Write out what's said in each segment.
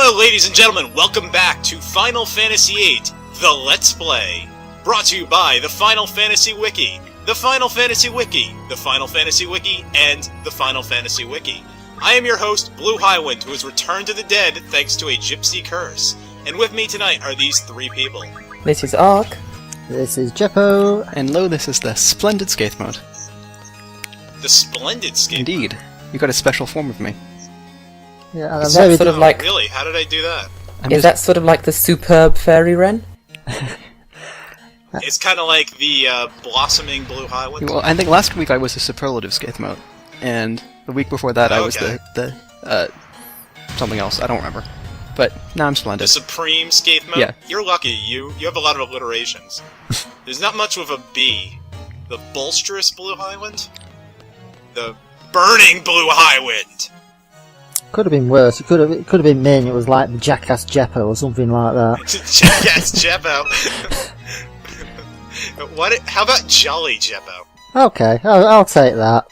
Hello, ladies and gentlemen, welcome back to Final Fantasy VIII, the Let's Play. Brought to you by the Final Fantasy Wiki, the Final Fantasy Wiki, the Final Fantasy Wiki, and the Final Fantasy Wiki. I am your host, Blue Highwind, who has returned to the dead thanks to a gypsy curse. And with me tonight are these three people. This is Ark. This is Jeppo. And lo, this is the Splendid Skaith mode. The Splendid Skaith? Indeed. You got a special form of me. Yeah, Is that sort of like... Really? How did I do that? Is that sort of like the superb fairy wren? It's kind of like the blossoming Blue Highwind. Well, I think last week I was the superlative Skaith mode, and the week before that I was the something else. I don't remember. But now I'm Splendid. The Supreme Skaith mode? Yeah. You're lucky. You have a lot of alliterations. There's not much with a B. The Bolsterous Blue Highwind? The Burning Blue Highwind! Could have been worse. It could have been me, and it was like the Jackass Jeppo or something like that. Jackass Jeppo. How about Jolly Jeppo? Okay, I'll take that.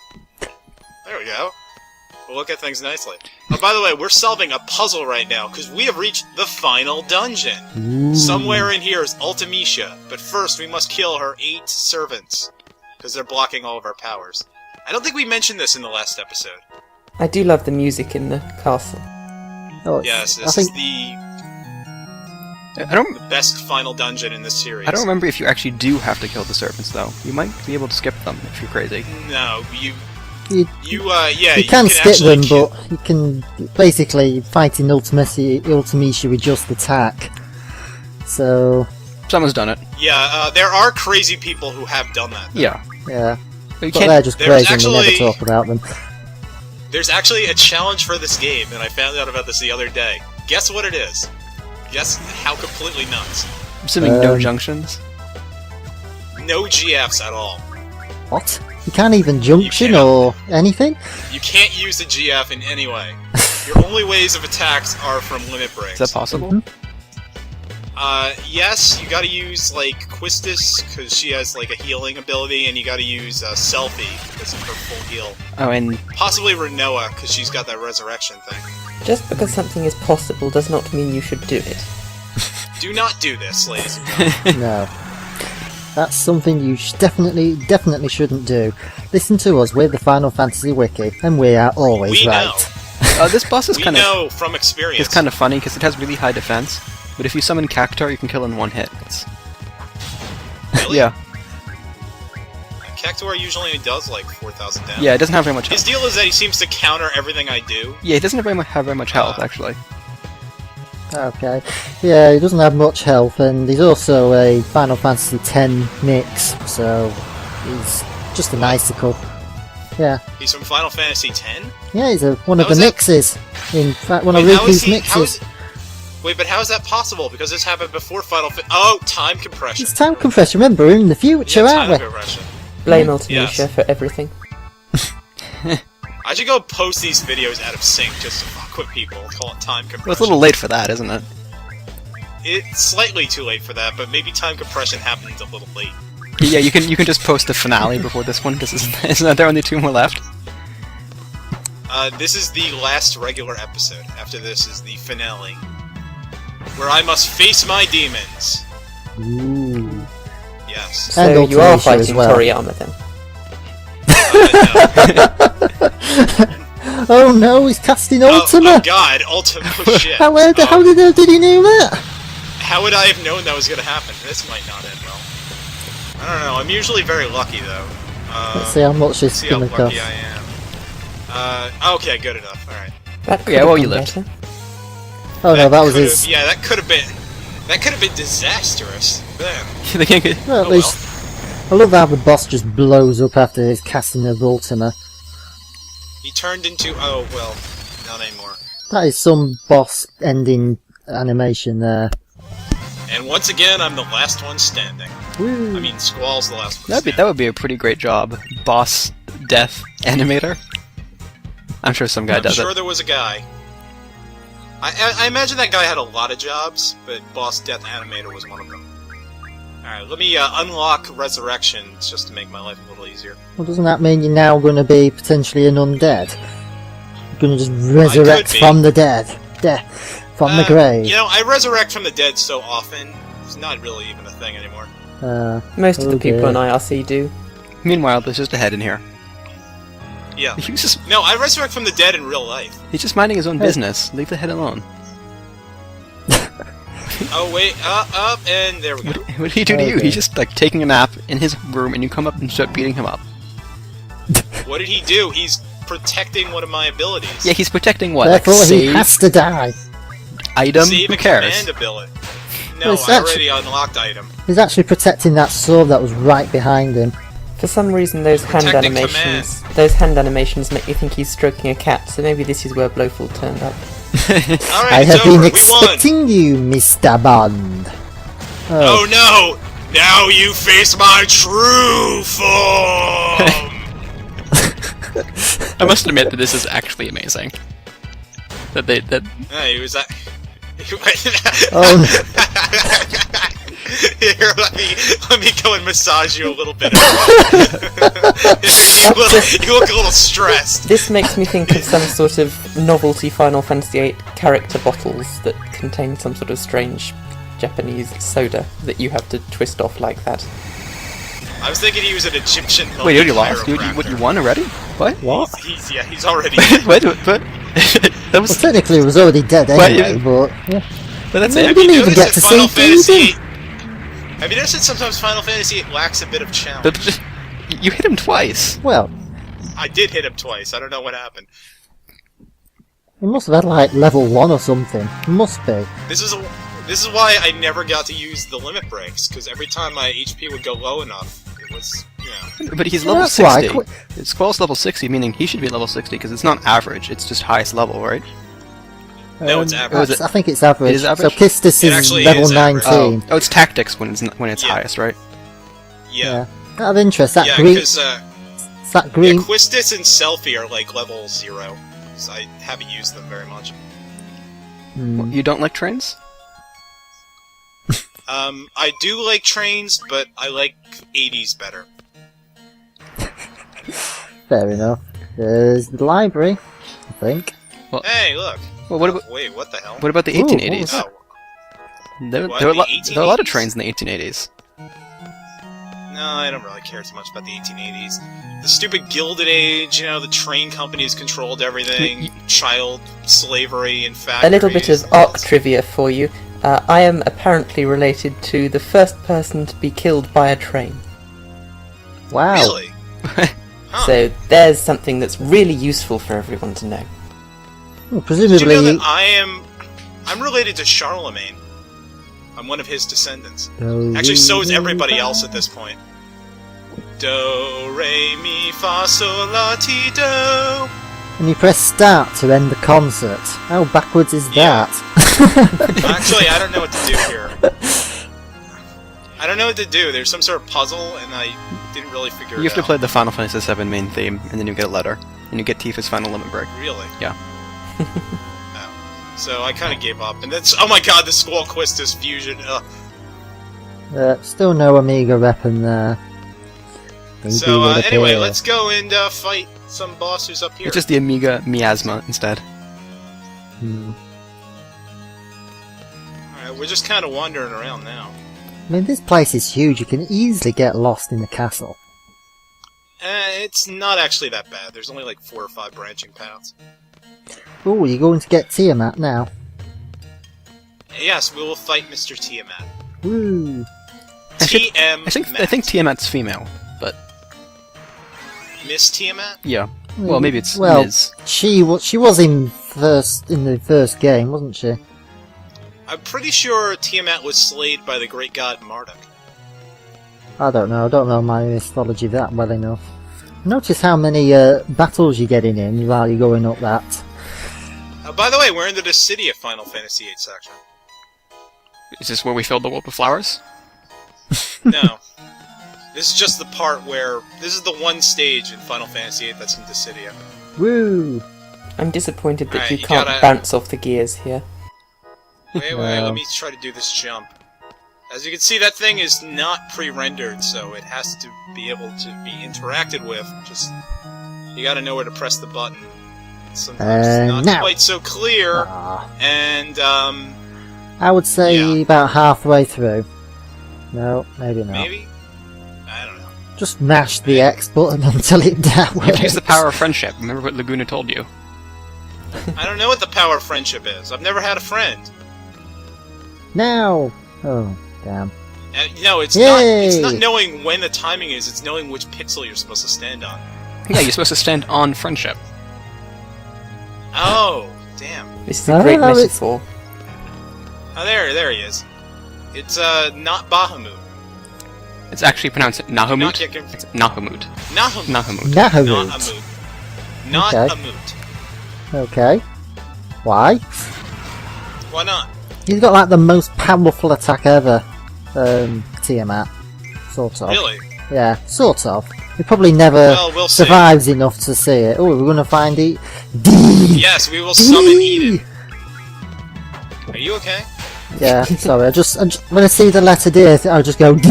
There we go. We'll look at things nicely. Oh, by the way, we're solving a puzzle right now, because we have reached the final dungeon. Ooh. Somewhere in here is Ultimecia, but first we must kill her 8 servants, because they're blocking all of our powers. I don't think we mentioned this in the last episode. I do love the music in the castle. Oh, Yes, this is the best final dungeon in this series. I don't remember if you actually do have to kill the servants, though. You might be able to skip them if you're crazy. No, you can skip them, kill... but you can basically fight in Ultimecia with just attack. So Someone's done it. Yeah, there are crazy people who have done that. Though. Yeah. But they're just crazy and we never talk about them. There's actually a challenge for this game, and I found out about this the other day. Guess what it is? Guess how completely nuts. I'm assuming no junctions. No GFs at all. What? You can't even junction or anything? You can't use a GF in any way. Your only ways of attacks are from limit breaks. Is that possible? Mm-hmm. Yes, you gotta use, like, Quistis, because she has, like, a healing ability, and you gotta use Selfie, because of her full heal. Oh, and... Possibly Renoa, because she's got that resurrection thing. Just because something is possible does not mean you should do it. Do not do this, ladies and gentlemen. No. That's something you definitely shouldn't do. Listen to us, we're the Final Fantasy Wiki, and we are always right. This boss is kind of... We know from experience. It's kind of funny, because it has really high defense. But if you summon Cactuar, you can kill in one hit. Really? Yeah. Cactuar usually does like 4,000 damage. Yeah, it doesn't have very much health. His deal is that he seems to counter everything I do. Yeah, he doesn't have very much health, actually. Okay. Yeah, he doesn't have much health, and he's also a Final Fantasy X mix, so he's just an icicle. Yeah. He's from Final Fantasy X? Yeah, he's one of the mixes. In fact, one of Riku's mixes. Wait, but how is that possible? Because this happened before Final Fantasy... Oh, time compression. It's time compression. Remember, we're in the future, aren't we? Compression. Blame Ultimecia for everything. I should go post these videos out of sync just to fuck with people. Call it time compression. Well, it's a little late for that, isn't it? It's slightly too late for that, but maybe time compression happens a little late. Yeah, you can just post the finale before this one, because isn't there only 2 more left? This is the last regular episode. After this is the finale, where I must face my demons. Ooh. Yes. So And you are Ultimecia fighting as well. Toriyama then? No. Oh no, he's casting Ultima! Oh god, Ultima, oh shit. How did he know that? How would I have known that was gonna happen? This might not end well. I don't know, I'm usually very lucky though. Let's see how much it's see how gonna lucky cost. I am. Okay, good enough, alright. Yeah, well, you lived. Oh no, that was his... Yeah, that could have been disastrous. Then. Well, at least... I love how the boss just blows up after his casting of Ultima. He turned into... Oh, well, not anymore. That is some boss ending animation there. And once again, I'm the last one standing. Woo. I mean, Squall's the last one standing. That would be a pretty great job. Boss death animator. I'm sure some guy does it. I'm sure there was a guy. I imagine that guy had a lot of jobs, but Boss Death Animator was one of them. Alright, let me unlock Resurrections just to make my life a little easier. Well, doesn't that mean you're now going to be potentially an undead? You're going to just resurrect from the dead. from the grave. You know, I resurrect from the dead so often, it's not really even a thing anymore. Most of the people dear. in IRC do. Meanwhile, there's just a head in here. Yeah. He's just No, I resurrect from the dead in real life. minding his own business. Leave the head alone. Oh, wait, up, and there we go. What did he do to you? Okay. He's just like taking a nap in his room, and you come up and start beating him up. What did he do? He's protecting one of my abilities. Yeah, he's protecting what? Therefore, like he save has to die. Save item? Who and cares? command ability. No, Well, it's I actually- already unlocked item. He's actually protecting that sword that was right behind him. For some reason, those hand Protecting animations make me think he's stroking a cat. So maybe this is where Blowful turned up. Alright, I it's have over. been We won. expecting you, Mr. Bond. Oh no! Now you face my true form! I must admit that this is actually amazing. That Hey, he was that. Oh, Here, let me go and massage you a little bit. you look a little stressed. This makes me think of some sort of novelty Final Fantasy VIII character bottles that contain some sort of strange Japanese soda that you have to twist off like that. I was thinking he was an Egyptian. wait, you already lost? You won already? What? what? He's already. Wait, but that Well, was. technically, it was already dead But anyway, you- but yeah. But that's Maybe it. we didn't even noticed get to that Final see Fantasy Phoebe? Have you noticed that sometimes Final Fantasy VIII lacks a bit of challenge? But you hit him twice. Well, I did hit him twice. I don't know what happened. he must have had like level 1 or something. Must be. This is why I never got to use the limit breaks, because every time my HP would go low enough, it was, you know. But he's Well, level that's why I 60. Squall's level 60, meaning he should be level 60 because it's not average. It's just highest level, right? No, it's average. is it? I think it's average. It is average? So Kistis It is actually level is average. 19. Oh, it's tactics when it's Yeah. highest, right? Yeah. Out of interest, that Yeah, green, because that green. Quistis and Selfie are like level 0. So I haven't used them very much. Hmm. You don't like trains? I do like trains, but I like 80s better. Fair enough. There's the library, I think. Hey, look. Well, what about Wait, what the hell? what about the Ooh, 1880s? Oh, There What, were the there were a lot of 1880s? trains in the 1880s. no, I don't really care too much about the 1880s. The stupid Gilded Age, you know, the train companies controlled everything, child slavery and factories. A little bit of ARC trivia for you. I am apparently related to the first person to be killed by a train. Wow. Really? Huh. So there's something that's really useful for everyone to know. Well, Did you know presumably, that I'm related to Charlemagne? I'm one of his descendants. Actually, so is everybody else at this point. Do, re, mi, fa, sol, la, ti, do. And you press start to end the concert. How backwards is Yeah. that? Actually, I don't know what to do here. I don't know what to do. There's some sort of puzzle, and I didn't really figure You it have to out. play the Final Fantasy VII main theme, and then you get a letter, and you get Tifa's final limit break. Really? Yeah. Oh. So I kind of gave up, and that's oh my god, the Squall Quistis fusion. Ugh. Still no Amiga weapon there. Maybe So will anyway, appear. let's go and fight some boss who's up here. It's just the Amiga Miasma instead. Hmm. Alright, we're just kind of wandering around now. I mean, this place is huge. You can easily get lost in the castle. It's not actually that bad. There's only like 4 or 5 branching paths. Oh, you're going to get Tiamat now. Yes, we will fight Mr. Tiamat. Woo! I think Tiamat's female, but Miss Tiamat? yeah. Well, maybe it's Well, Ms. she was in the first game, wasn't she? I'm pretty sure Tiamat was slayed by the great god Marduk. I don't know. I don't know my mythology that well enough. Notice how many battles you're getting in while you're going up that. By the way, we're in the Dissidia Final Fantasy VIII section. Is this where we filled the world with flowers? No. This is just the part where... This is the one stage in Final Fantasy VIII that's in Dissidia. Woo! I'm disappointed that Alright, you you can't gotta- bounce off the gears here. Wait, Wow. let me try to do this jump. As you can see, that thing is not pre-rendered, so it has to be able to be interacted with. Just... You gotta know where to press the button. sometimes not now. quite so clear, Ah, and I would say Yeah. about halfway through. No, maybe not. maybe? I don't know. Just mash the X button until it downwards. You've used the power of friendship. Remember what Laguna told you. I don't know what the power of friendship is. I've never had a friend. Now! Oh, damn. No, it's Yay! not knowing when the timing is, it's knowing which pixel you're supposed to stand on. Yeah, you're supposed to stand on friendship. Oh, damn. This is a great Oh, metaphor. Oh, there he is. It's, not Bahamut. It's actually pronounced Not Nahumut. get confused. It's Nahumut. Nahumut. Nahumut. Not Nahumut. Amut. Not Okay. Amut. Okay. Why? Why not? He's got like the most powerful attack ever. Tiamat. Sort of. Really? Yeah, sort of. He probably never Well, we'll see. survives enough to see it. Oh, we're gonna find it. D! Yes, we will summon Eden. Are you okay? Yeah, sorry, I just when I see the letter D, I'll just go D!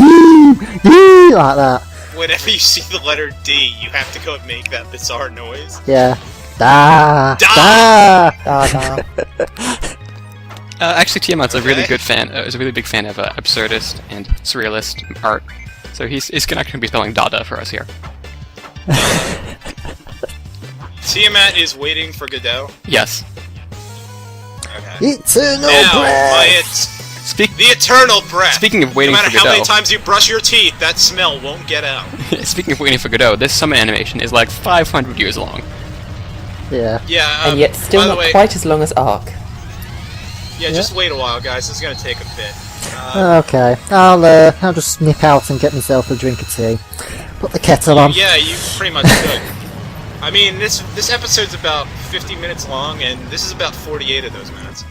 D! Like that. Whenever you see the letter D, you have to go and make that bizarre noise. Yeah. Da! Da! Da! Actually, Tiamat's a really Okay. good fan. Is a really big fan of absurdist and surrealist art. So he's not going to be spelling Dada for us here. Tiamat is waiting for Godot. Yes. Okay. Eternal Now, breath! Speak. the eternal breath. Speaking of waiting no matter for how many Godot. times you brush your teeth, that smell won't get out. Speaking of waiting for Godot, this summon animation is like 500 years long. Yeah. Yeah, And yet still by the not way, quite as long as Ark. Yeah, just wait a while, guys. This is gonna take a bit. Okay, I'll just nip out and get myself a drink of tea. Put the kettle on. Yeah, you pretty much could. I mean, this episode's about 50 minutes long, and this is about 48 of those minutes.